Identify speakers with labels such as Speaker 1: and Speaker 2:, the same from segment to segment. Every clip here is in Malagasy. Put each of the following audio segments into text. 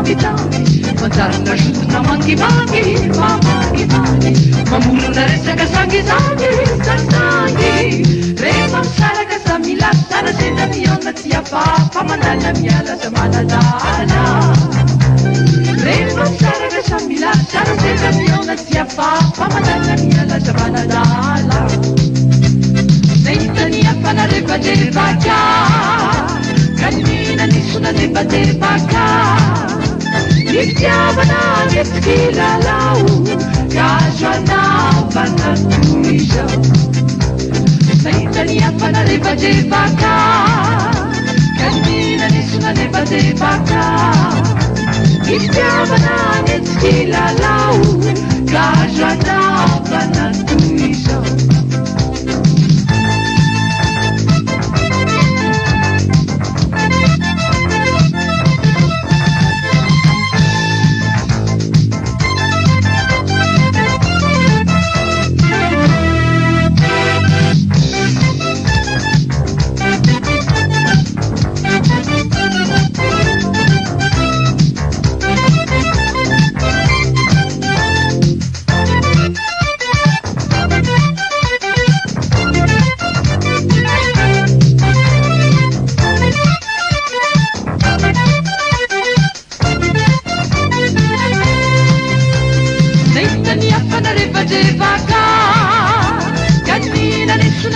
Speaker 1: manjarina sotona mangimangy mamangimangy mamolona resaka sangizangy sansangy rehefa misaraka sa milasana sendra miona tsy afafa mandalina mialaza manadala rehefa misaraka sa milasana sendra miona tsy afafa mandalina mialaza manadala nahitaniafanarevadevaka kanina nisona nevadevaka nifitiavana netikilalao kazo anaovana toy izao nahitaniafanarevadevaka kanina nisona nevadevaka nifitiavana netikilalao kazo anaovana toy izao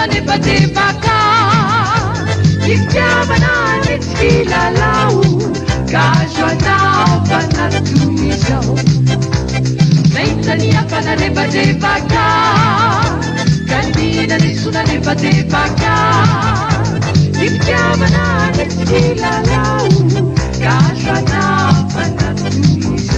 Speaker 1: nevadevaka nifitiavana netikilalao kazo anaovana toy izao nahitaniafana nevadevaka kanina nisona nevadevaka nifitiavana netikilalao kazo anaovana toy izao